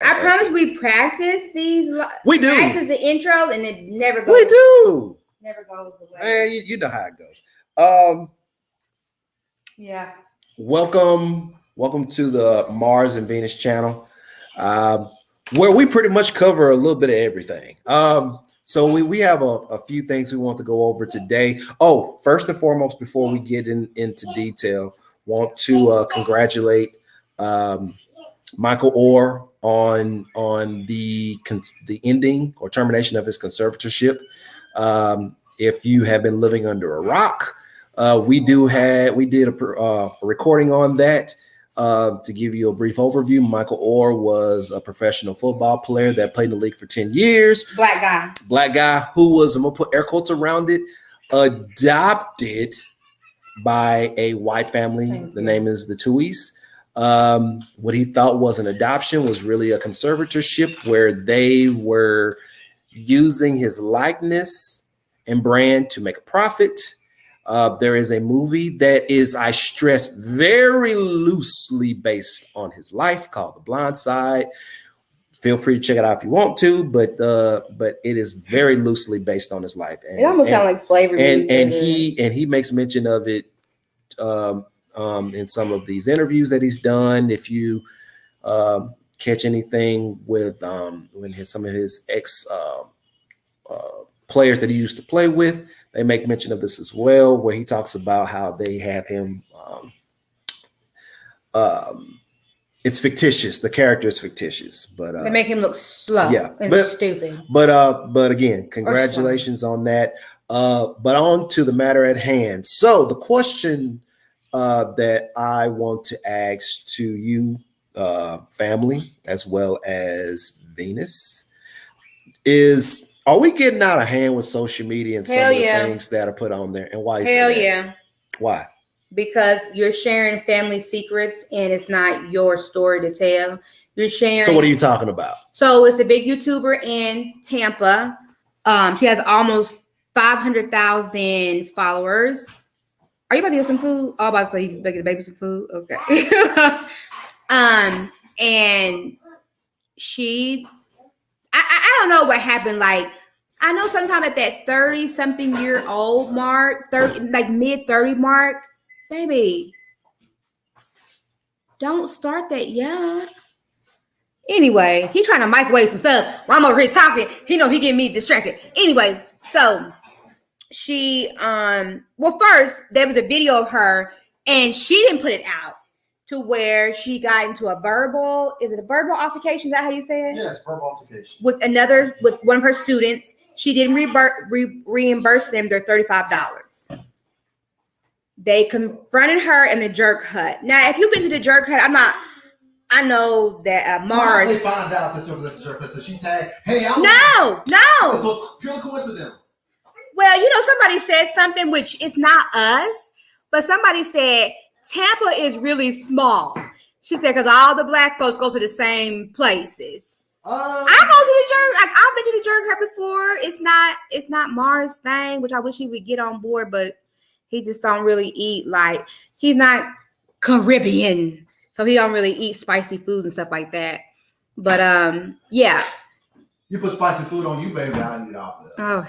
I promise we practice these. We do. Practice the intro and it never goes. We do. Never goes away. Man, you know how it goes. Yeah. Welcome to the Mars and Venus channel, where we pretty much cover a little bit of everything. So we have a few things we want to go over today. Oh, first and foremost, before we get into detail, want to congratulate Michael Oher on the ending or termination of his conservatorship. If you have been living under a rock, we did a recording on that. To give you a brief overview, Michael Oher was a professional football player that played in the league for 10 years. Black guy who was, I'm gonna put air quotes around it, adopted by a white family. The name is the Tuohys. What he thought was an adoption was really a conservatorship where they were using his likeness and brand to make a profit. There is a movie that is, I stress, very loosely based on his life called The Blind Side. Feel free to check it out if you want to, but it is very loosely based on his life. And, it almost sounds like slavery. And he makes mention of it in some of these interviews that he's done. If you catch anything with some of his ex players that he used to play with, they make mention of this as well, where he talks about how they have him. It's fictitious. The character is fictitious, but they make him look slow and stupid. But again, congratulations on that. But on to the matter at hand. So the question that I want to ask to you, family, as well as Venus, is: are we getting out of hand with social media and some of the things that are put on there? And why? Hell yeah. Why? Because you're sharing family secrets and it's not your story to tell. You're sharing. So what are you talking about? So it's a big YouTuber in Tampa. She has almost 500,000 followers. Are you about to get some food? Oh, about to say you better get the baby some food. Okay. And she, I don't know what happened. Like, I know sometime at that 30-something-year-old mark, mid-30 mark, baby, don't start that young. Anyway, he trying to microwave some stuff while I'm over here talking. He getting me distracted. Anyway, so she, first there was a video of her and she didn't put it out to where she got into a verbal altercation? Is that how you say it? Yes, verbal altercation. With one of her students. She didn't reimburse them their $35. They confronted her in the jerk hut. Now, if you've been to the jerk hut, I know that Mars. They found out that you were at the jerk hut, so she tagged, hey, No. So pure coincidence. Well, somebody said something, which is not us, but somebody said Tampa is really small. She said, because all the black folks go to the same places. I go to the jerk. I've been to the jerk hut before. It's not Mars' thing, which I wish he would get on board, but he just don't really eat, like, he's not Caribbean, so he don't really eat spicy food and stuff like that. But yeah. You put spicy food on you, baby, I'll eat it off of that. Oh,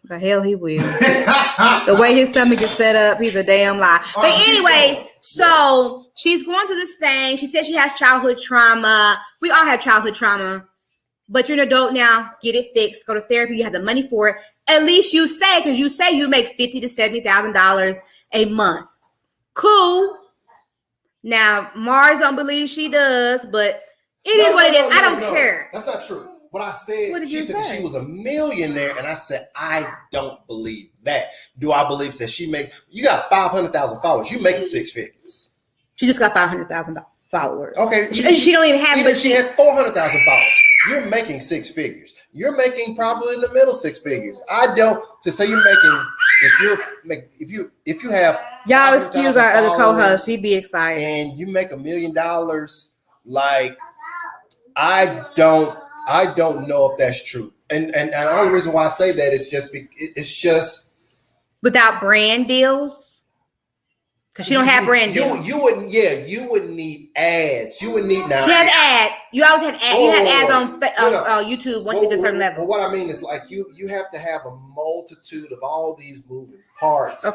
the hell he will. The way his stomach is set up, he's a damn lie. But anyways, so she's going through this thing. She says she has childhood trauma. We all have childhood trauma. But you're an adult now. Get it fixed. Go to therapy. You have the money for it. At least you say, because you say you make $50,000 to $70,000 a month. Cool. Now, Mars don't believe she does, but it is what it is. I don't care. That's not true. What I said, she said that she was a millionaire, and I said, I don't believe that. Do I believe that you got 500,000 followers. You making six figures. She just got 500,000 followers. Okay. She don't even have it. She had 400,000 followers. You're making six figures. You're making probably in the middle six figures. I don't to say you're making if you have y'all excuse our other co-host. He'd be excited. And you make $1 million, like I don't know if that's true. And the only reason why I say that is it's just without brand deals. Because she don't have brand deals. You wouldn't need ads. You would need now. She has ads. You always have ads. You have ads on YouTube once you get to a certain level. Well, what I mean is like you have to have a multitude of all these moving parts to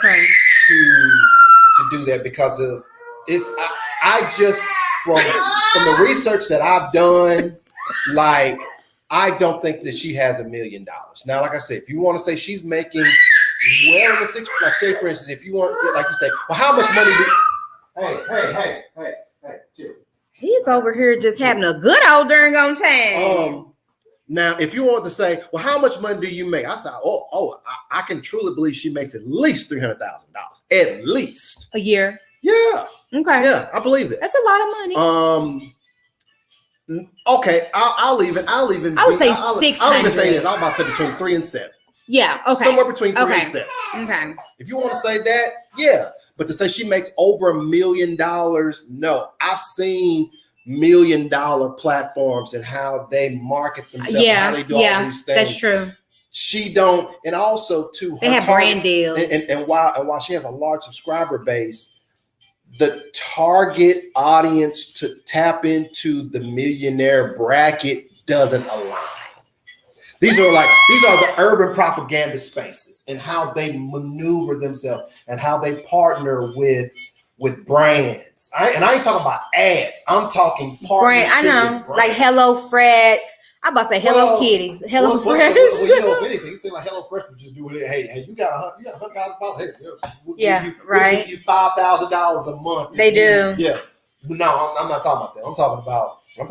do that because of I just from the research that I've done, like I don't think that she has $1 million. Now, like I said, if you want to say she's making well in the six, like say for instance, if you want, like you say, well, how much money do hey, chill. He's over here just having a good old dang on time. Now, if you want to say, well, how much money do you make? I said, I can truly believe she makes at least $300,000. At least a year. Yeah. Okay. Yeah, I believe that. That's a lot of money. Okay, I'll leave it. I would say 600. I'll even say this. I'm about to say between 3 and 7. Yeah. Okay. Somewhere between 3 and 7. Okay. If you want to say that, yeah. But to say she makes over $1 million, no. I've seen $1 million platforms and how they market themselves, how they do all these things. That's true. She don't, and also too, they have brand deals. And while she has a large subscriber base, the target audience to tap into the millionaire bracket doesn't align. These are the urban propaganda spaces and how they maneuver themselves and how they partner with brands. I ain't talking about ads. I'm talking partnership. I know, like Hello Fred. I'm about to say Hello Kitty. Hello Fresh. Well, you know, if anything, it seems like Hello Fresh would just do it. Hey, you got $100,000. Hey, right. We'll give you $5,000 a month. They do. Yeah. No, I'm not talking about that. I'm talking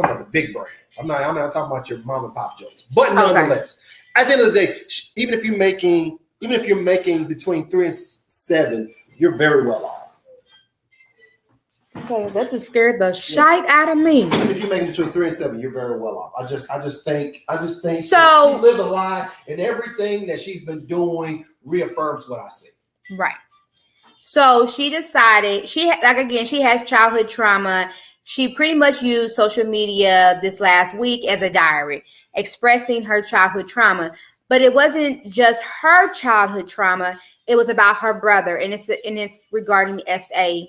about the big brands. I'm not talking about your mom and pop joints. But nonetheless, at the end of the day, even if you're making between 3 and 7, you're very well off. Okay, that just scared the shite out of me. Even if you're making between 3 and 7, you're very well off. I just think so. She live a lie, and everything that she's been doing reaffirms what I see. Right. So she decided she has childhood trauma. She pretty much used social media this last week as a diary, expressing her childhood trauma. But it wasn't just her childhood trauma; it was about her brother, and it's regarding SA.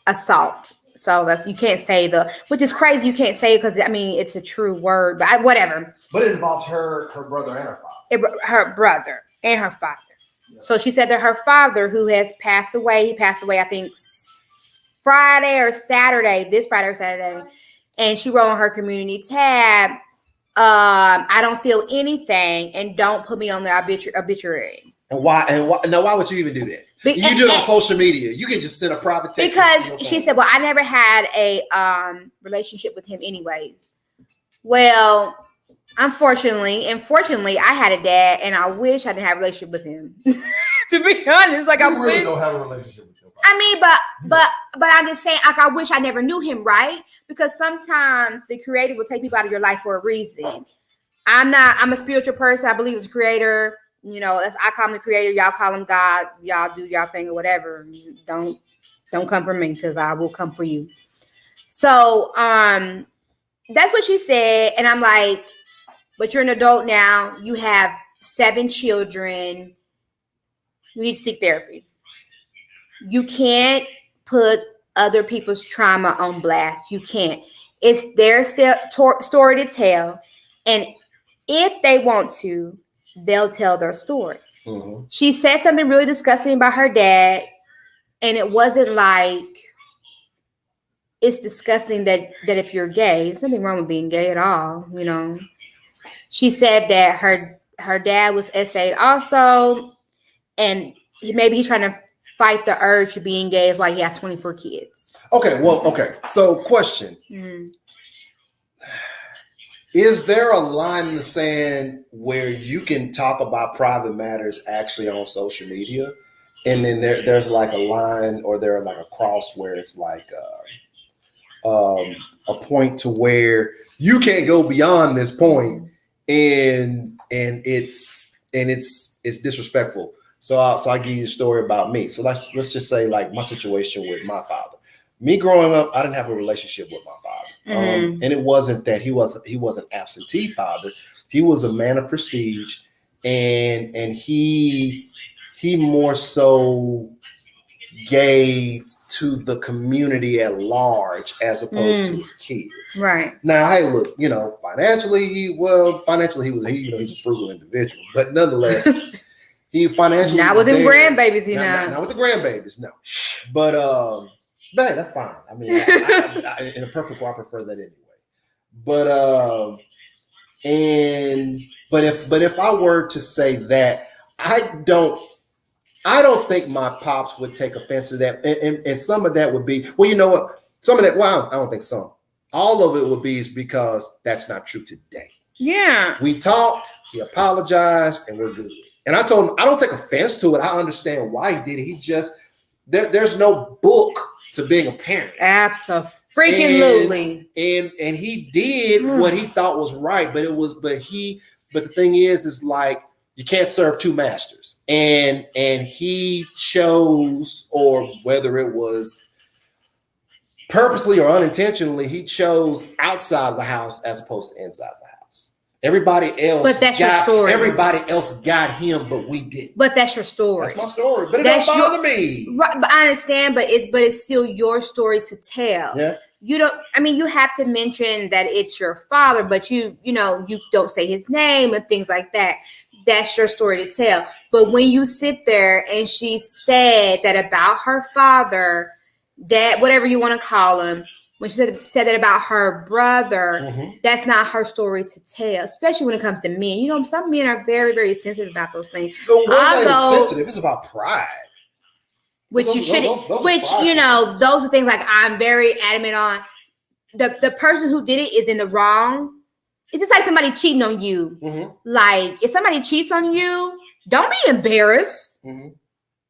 Assault. So that's, you can't say which is crazy. You can't say it because it's a true word, but whatever. But it involves her brother and her father. Her brother and her father. Yeah. So she said that her father, who has passed away, he passed away, I think Friday or Saturday, and she wrote on her community tab, I don't feel anything, and don't put me on the obituary. And why would you even do that? You do it on social media. You can just send a private text. Because she said, well, I never had a relationship with him anyways. Well, unfortunately, I had a dad, and I wish I didn't have a relationship with him. To be honest, like I really don't have a relationship with him. But I'm just saying, like, I wish I never knew him, right? Because sometimes the creator will take people out of your life for a reason. I'm a spiritual person. I believe it's a creator. I call him the creator. Y'all call him God. Y'all do y'all thing or whatever. Don't come for me, because I will come for you. So that's what she said. And I'm like, but you're an adult now. You have 7 children. You need to seek therapy. You can't put other people's trauma on blast. You can't. It's their story to tell. And if they want to, they'll tell their story. Mm-hmm. She said something really disgusting about her dad, and it wasn't like, it's disgusting that if you're gay, there's nothing wrong with being gay at all, She said that her dad was SA'd also, and he's trying to fight the urge to being gay, is why he has 24 kids. Okay. So question. Mm-hmm. Is there a line in the sand where you can talk about private matters actually on social media, and then there's like a line, or there's like a cross where it's like a point to where you can't go beyond this point, and it's disrespectful. So I give you a story about me. So let's just say, like, my situation with my father. Me growing up, I didn't have a relationship with my father. Mm-hmm. And it wasn't that he was an absentee father. He was a man of prestige, and he he more so gave to the community at large as opposed to his kids. Right. Now, hey, look, financially, he's a frugal individual, but nonetheless, he financially not with them grandbabies, not with the grandbabies, no. But that's fine. I mean, I, in a perfect world, I prefer that anyway. But if I were to say that, I don't think my pops would take offense to that. And some of that would be, well, you know what? Some of that, well, I don't think some. All of it would be is because that's not true today. Yeah. We talked, he apologized, and we're good. And I told him, I don't take offense to it. I understand why he did it. He just, there's no book to being a parent. Absolutely. And he did what he thought was right, but the thing is like, you can't serve two masters. And he chose, or whether it was purposely or unintentionally, he chose outside of the house as opposed to inside the house. Everybody else, but that's your story. Everybody else got him, but we didn't. But that's your story. That's my story. But it don't bother me. Right, but I understand, but it's still your story to tell. Yeah. You have to mention that it's your father, but you don't say his name and things like that. That's your story to tell. But when you sit there and she said that about her father, that whatever you want to call him, when she said that about her brother, that's not her story to tell, especially when it comes to men. Some men are very, very sensitive about those things. It's not sensitive. It's about pride. Which you shouldn't. Those are things like I'm very adamant on. The person who did it is in the wrong. It's just like somebody cheating on you. Like if somebody cheats on you, don't be embarrassed.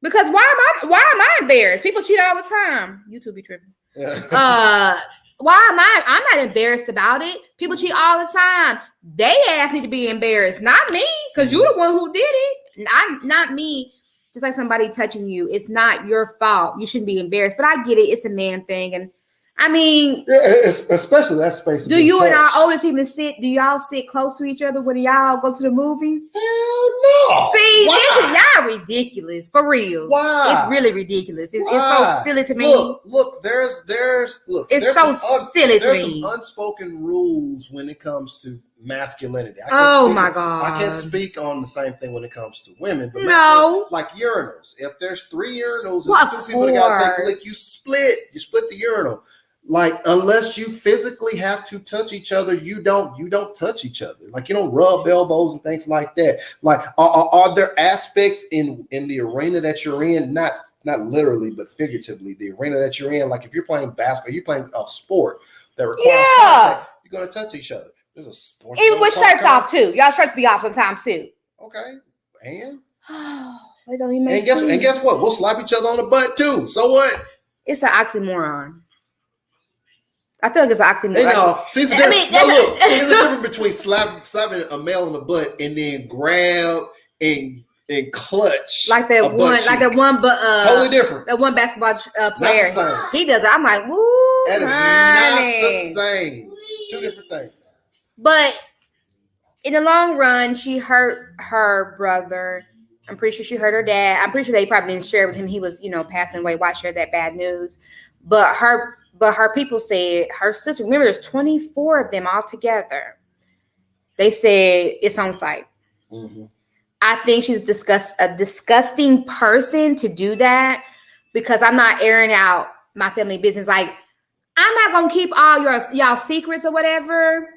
Because why am I embarrassed? People cheat all the time. You two be tripping. Why am I'm not embarrassed about it. People cheat all the time. They ass need to be embarrassed, not me, because you're the one who did it. Not me. Just like somebody touching you, it's not your fault. You shouldn't be embarrassed. But I get it. It's a man thing, and I mean, especially that space. Do you and our oldest even sit? Do y'all sit close to each other when y'all go to the movies? Hell no. See, y'all ridiculous for real. Why? It's really ridiculous. It's so silly to me. Look, there's silly to me. There's some unspoken rules when it comes to masculinity. My God. I can't speak on the same thing when it comes to women. But like urinals. If there's 3 urinals and 2 people that gotta take a lick, you split the urinal. Like, unless you physically have to touch each other, you don't touch each other. Like, you don't rub elbows and things like that. Like, are there aspects in the arena that you're in, not literally, but figuratively, the arena that you're in? Like, if you're playing basketball, you're playing a sport that requires contact, you're going to touch each other. There's a sport. Even with shirts off, too. Y'all shirts be off sometimes, too. Okay. And? They don't even make sense. And guess what? We'll slap each other on the butt, too. So what? It's an oxymoron. I feel like it's an oxymoron. There's a difference between slapping a male on the butt and then grab and clutch. Like that one, but it's totally different. That one basketball player, he does it. I'm like, woo, that is not the same. It's 2 different things. But in the long run, she hurt her brother. I'm pretty sure she hurt her dad. I'm pretty sure they probably didn't share with him. He was, passing away. Why share that bad news? But her people said her sister, remember there's 24 of them all together. They said it's on site. I think she's a disgusting person to do that, because I'm not airing out my family business. Like, I'm not going to keep all y'all secrets or whatever,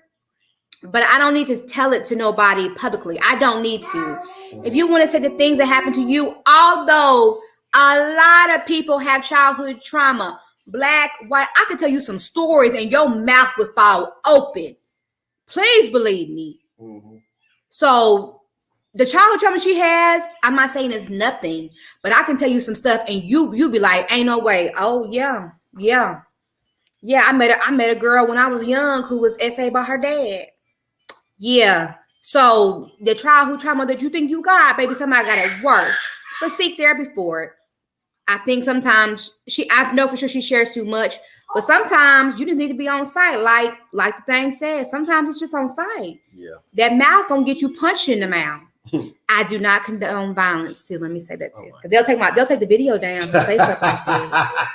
but I don't need to tell it to nobody publicly. I don't need to. If you want to say the things that happened to you, although a lot of people have childhood trauma, Black, white, I could tell you some stories and your mouth would fall open. Please believe me. So the childhood trauma she has, I'm not saying it's nothing, but I can tell you some stuff and you be like, ain't no way. Oh yeah. I met a girl when I was young who was SA by her dad. Yeah. So the childhood trauma that you think you got, baby, somebody got it worse. But seek therapy for it. I think sometimes I know for sure she shares too much, but sometimes you just need to be on site. Like the thing says, sometimes it's just on site. Yeah. That mouth gonna get you punched in the mouth. I do not condone violence too. Let me say that too. Because they'll take the video down and say stuff like that.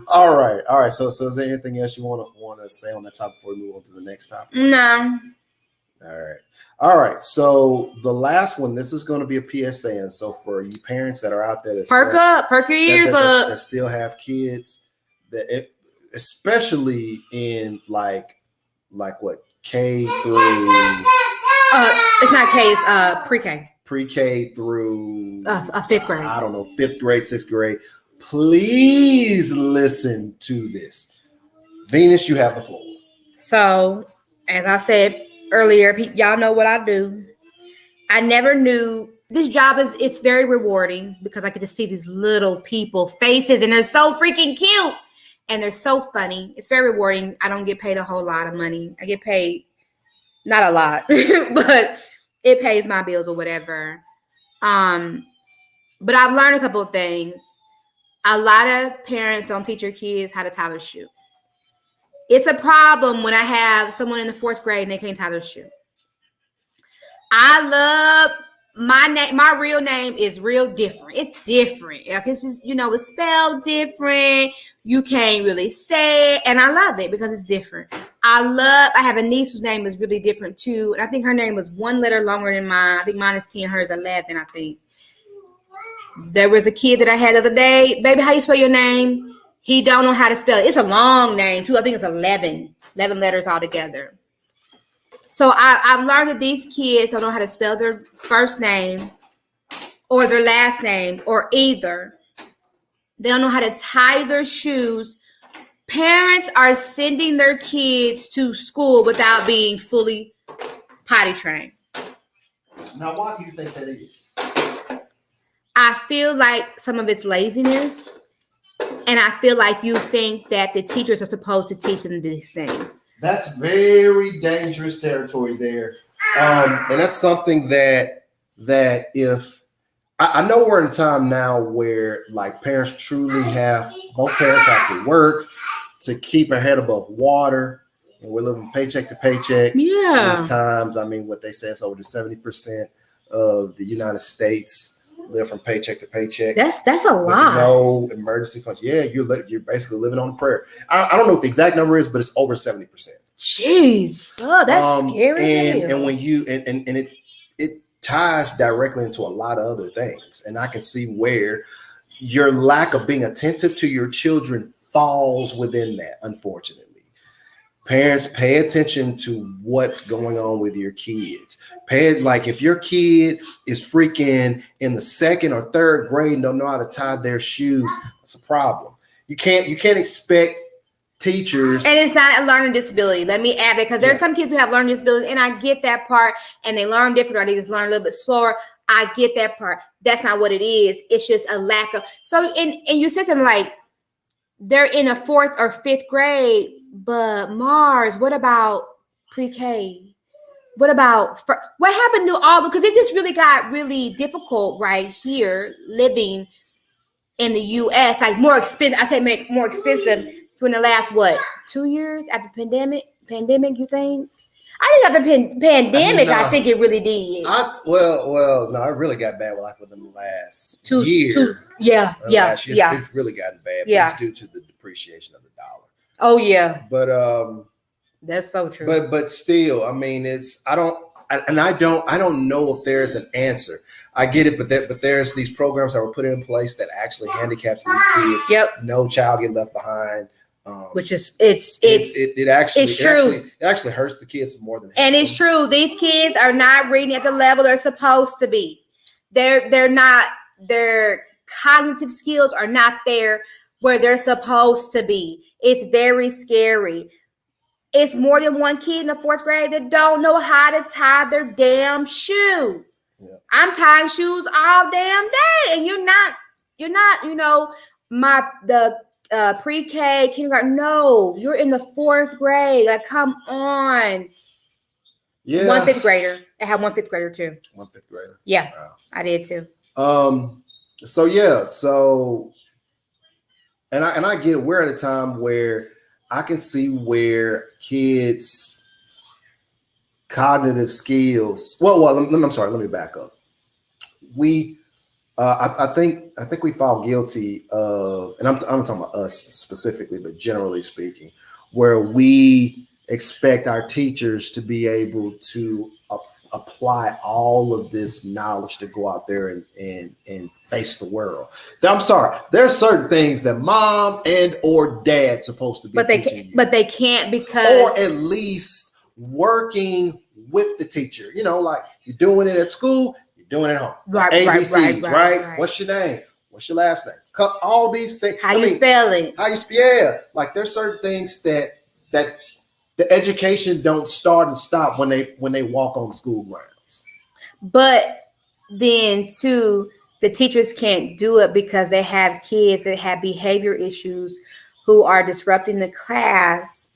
All right. So is there anything else you want to say on that topic before we move on to the next topic? No. All right. So the last one, this is going to be a PSA, and so for you parents that are out there, perk your ears up, that still have kids, especially in like what K through. It's not K, it's pre-K. Pre-K through fifth grade. I don't know, 5th grade, 6th grade. Please listen to this. Venus, you have the floor. So, as I said earlier, y'all know what I do. I never knew this job it's very rewarding because I get to see these little people faces and they're so freaking cute and they're so funny. It's very rewarding. I don't get paid a whole lot of money. I get paid not a lot, but it pays my bills or whatever. But I've learned a couple of things. A lot of parents don't teach your kids how to tie their shoe. It's a problem when I have someone in the 4th grade and they can't tie their shoe. I love my name. My real name is real different. It's different. It's just, it's spelled different. You can't really say it. And I love it because it's different. I have a niece whose name is really different too. And I think her name was 1 letter longer than mine. I think mine is 10, hers 11, I think. There was a kid that I had the other day. Baby, how you spell your name? He don't know how to spell it. It's a long name too. I think it's 11 letters altogether. So I've learned that these kids don't know how to spell their first name or their last name or either. They don't know how to tie their shoes. Parents are sending their kids to school without being fully potty trained. Now, why do you think that is? I feel like some of it's laziness. And I feel like you think that the teachers are supposed to teach them these things. That's very dangerous territory there. And that's something that if I know we're in a time now where like parents truly both parents have to work to keep their head above water. And we're living paycheck to paycheck. Yeah. These times, I mean, what they say is over to 70% of the United States live from paycheck to paycheck. That's a lot. No emergency funds. Yeah, you're basically living on a prayer. I don't know what the exact number is, but it's over 70%. Jeez, oh, that's scary. And when you and it ties directly into a lot of other things, and I can see where your lack of being attentive to your children falls within that. Unfortunately, parents, pay attention to what's going on with your kids. If your kid is freaking in the 2nd or 3rd grade and don't know how to tie their shoes, that's a problem. You can't expect teachers. And it's not a learning disability. Let me add that because there's some kids who have learning disabilities, and I get that part, and they learn different or they just learn a little bit slower. I get that part. That's not what it is. It's just a lack of. So, and you said something like they're in a 4th or 5th grade, but Mars, what about pre-K? What about what happened to all the? Because it just really got really difficult right here living in the U.S. Like more expensive. I say make more expensive for the last 2 years after pandemic. You think? I think after pandemic, I think it really did. No, it really got bad within the last year. Last year, it's really gotten bad. Yeah, it's due to the depreciation of the dollar. Oh yeah, but that's so true. But still, I mean, I don't know if there's an answer. I get it, but there's these programs that were put in place that actually handicaps these kids. Yep. No child get left behind. Which is true. It actually hurts the kids more than. And it's true. These kids are not reading at the level they're supposed to be. They're not. Their cognitive skills are not there where they're supposed to be. It's very scary. It's more than one kid in the 4th grade that don't know how to tie their damn shoe. Yeah. I'm tying shoes all damn day, and you're not. The pre-K, kindergarten. No, you're in the 4th grade. Like, come on. Yeah. 1 5th grader. I had 1 5th grader too. 1 5th grader. Yeah, wow. I did too. So I get it. We're at a time where I can see where kids' cognitive skills. I'm sorry. Let me back up. I think we fall guilty of, and I'm talking about us specifically, but generally speaking, where we expect our teachers to be able to apply all of this knowledge to go out there and face the world. I'm sorry, there are certain things that mom and or dad supposed to be teaching you, but they can't, because, or at least working with the teacher. You know, like you're doing it at school, you're doing it at home. Right, ABCs, right. What's your name? What's your last name? All these things. How you spell it? How you spell? Like there's certain things that the education don't start and stop when they walk on the school grounds. But then too, the teachers can't do it because they have kids that have behavior issues who are disrupting the class.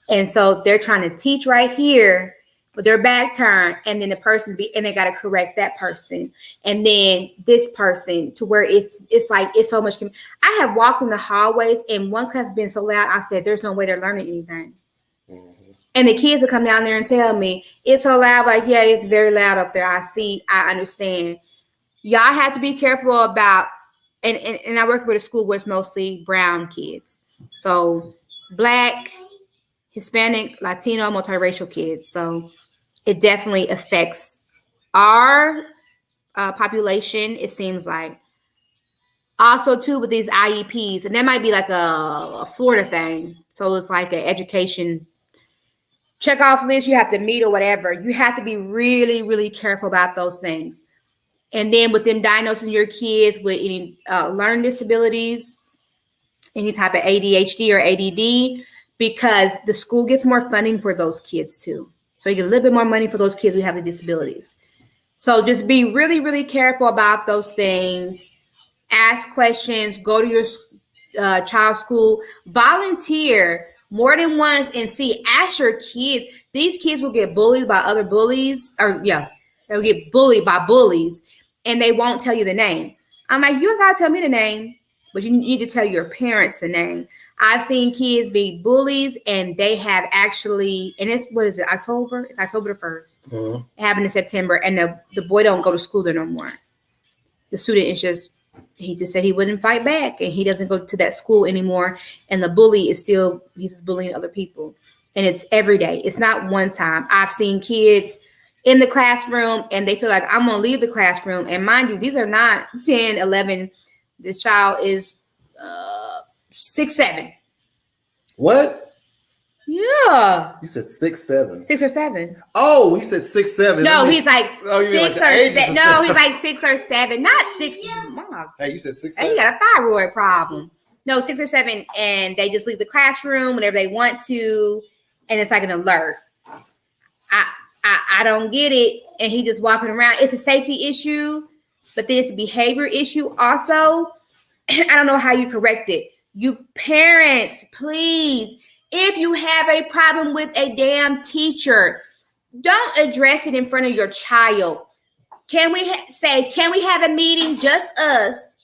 And so they're trying to teach right here, but their back turned, and then the person and they got to correct that person. And then this person, to where it's like, it's so much. I have walked in the hallways and one class has been so loud. I said, there's no way they're learning anything. And the kids will come down there and tell me it's so loud. Like, yeah, it's very loud up there. I understand. Y'all have to be careful about, and I work with a school where it's mostly brown kids. So Black, Hispanic, Latino, multiracial kids. So it definitely affects our population, it seems like. Also, too, with these IEPs, and that might be like a Florida thing. So it's like an education check-off list you have to meet or whatever. You have to be really, really careful about those things. And then with them diagnosing your kids with any learning disabilities, any type of ADHD or ADD, because the school gets more funding for those kids too. So you get a little bit more money for those kids who have the disabilities. So just be really, really careful about those things. Ask questions, go to your child's school, volunteer more than once and ask your kids. These kids will get bullied by other bullies, they'll get bullied by bullies, and they won't tell you the name. I'm like, you don't gotta tell me the name, but you need to tell your parents the name. I've seen kids be bullies, and they have actually, and it's, what is it, October? It's October the 1st. Mm-hmm. It happened in September, and the boy don't go to school there no more. The student is he just said he wouldn't fight back, and he doesn't go to that school anymore. And the bully is he's bullying other people. And it's every day. It's not one time. I've seen kids in the classroom and they feel like, I'm going to leave the classroom. And mind you, these are not 10, 11. This child is 6, 7. What? Yeah. You said 6, 7. 6 or 7. Oh, you said 6, 7. No, he's like 6 like or 7. No, he's like 6 or 7. Not 6. Hey, you said 6, 7. And he got a thyroid problem. No, 6 or 7, and they just leave the classroom whenever they want to, and it's like an alert. I don't get it. And he just walking around. It's a safety issue, but then it's a behavior issue also. I don't know how you correct it. You parents, please, if you have a problem with a damn teacher, don't address it in front of your child. Can we can we have a meeting, just us?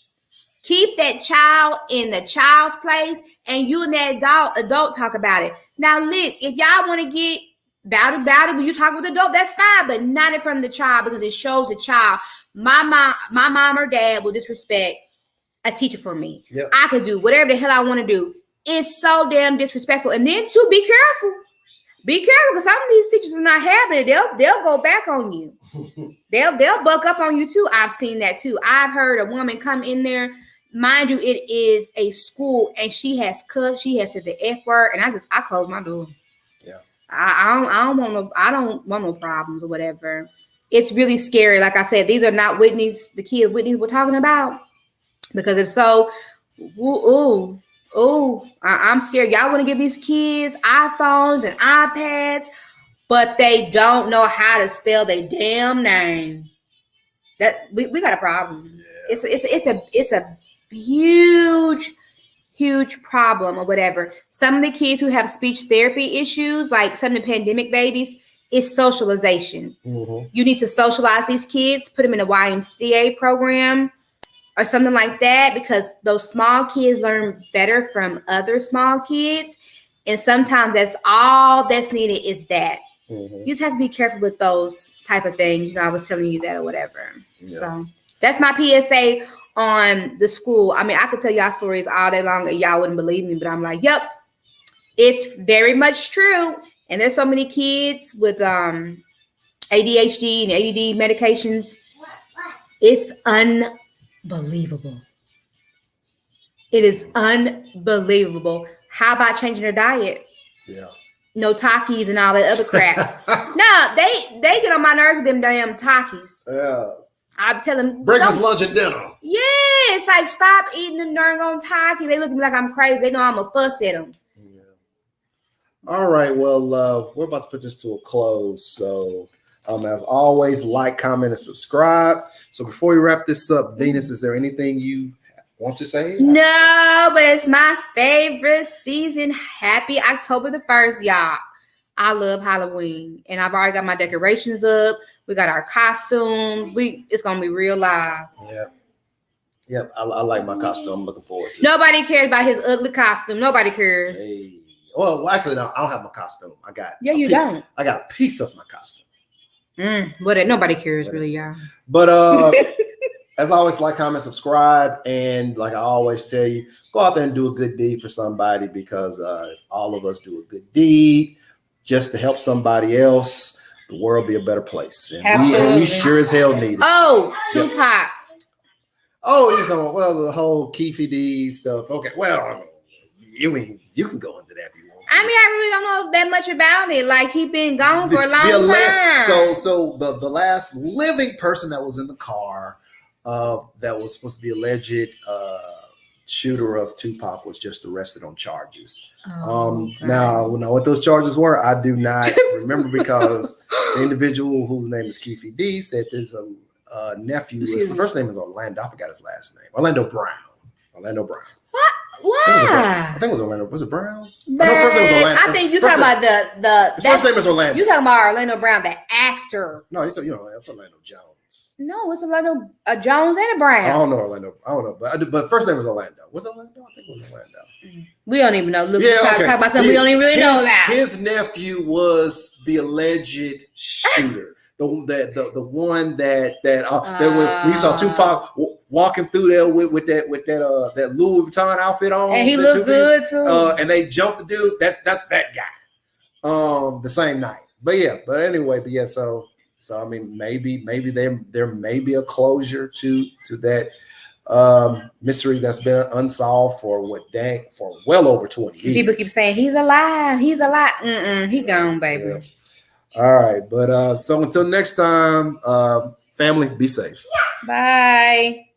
Keep that child in the child's place, and you and that adult talk about it. Now, look, if y'all want to get about it when you talk with the adult, that's fine, but not in front of the child, because it shows the child, my mom or dad will disrespect a teacher for me. Yep. I could do whatever the hell I want to do. It's so damn disrespectful. And then too, be careful. Be careful, because some of these teachers are not having it. They'll go back on you. They'll buck up on you too. I've seen that too. I've heard a woman come in there. Mind you, it is a school, and she has cussed. She has said the F word, and I closed my door. Yeah, I don't want no problems or whatever. It's really scary. Like I said, these are not the kids Whitney we're talking about, because if so, I'm scared. Y'all want to give these kids iPhones and iPads, but they don't know how to spell their damn name. That we got a problem. Yeah. It's a huge problem or whatever. Some of the kids who have speech therapy issues, like some of the pandemic babies, is socialization. Mm-hmm. You need to socialize these kids, put them in a YMCA program or something like that, because those small kids learn better from other small kids. And sometimes that's all that's needed is that. Mm-hmm. You just have to be careful with those type of things. I was telling you that or whatever. Yeah. So That's my PSA on the school. I mean, I could tell y'all stories all day long and y'all wouldn't believe me, but I'm like, yep, it's very much true. And there's so many kids with ADHD and ADD medications. It's unbelievable. It is unbelievable. How about changing their diet? Yeah. No Takis and all that other crap. No, they get on my nerves with them damn Takis. Yeah. I tell them breakfast, lunch, and dinner. Yeah, it's like stop eating the darn on Takis. They look at me like I'm crazy. They know I'm a fuss at them. Yeah. All right. Well, we're about to put this to a close. So, as always, like, comment, and subscribe. So before we wrap this up, Venus, is there anything you want to say? No, but it's my favorite season. Happy October the 1st, y'all. I love Halloween, and I've already got my decorations up. We got our costumes. It's gonna be real live. Yep. I like my costume. I'm looking forward to it. Nobody cares about his ugly costume. Nobody cares. Hey. Well, actually, no. I don't have my costume. I got. Yeah, you don't. I got a piece of my costume. But nobody cares, really, y'all. But as always, like, comment, subscribe, and like I always tell you, go out there and do a good deed for somebody, because if all of us do a good deed just to help somebody else, the world will be a better place. And we sure as hell need it. Oh, Tupac. Oh, you're talking about, well, the whole Keefy D stuff. Okay, well, I mean, you can go into that if you want. I mean, I really don't know that much about it. Like, he's been gone for a long time. So the last living person that was in the car that was supposed to be alleged shooter of Tupac was just arrested on charges. Now, what those charges were, I do not remember, because the individual whose name is Keefy D said there's a nephew. The first name is Orlando. I forgot his last name. Orlando Brown. What? Why? I think it was Orlando. Was it Brown? But I know first name was Orlando. I think you talking about the his first name is Orlando. You talking about Orlando Brown, the actor? No, that's Orlando Jones. No, it's Orlando Jones and a Brown. I don't know Orlando. I don't know, but first name was Orlando. Was it Orlando? I think it was Orlando. We don't even know. Look, talk about something we don't even really know about. His nephew was the alleged shooter. The one that when you saw Tupac walking through there with that Louis Vuitton outfit on, and he looked good too. And they jumped the dude that guy the same night. But anyway, so I mean, maybe there may be a closure to that mystery that's been unsolved for well over 20 years. People keep saying he's alive. He gone, baby. Yeah. All right, but so until next time, family, be safe. Bye.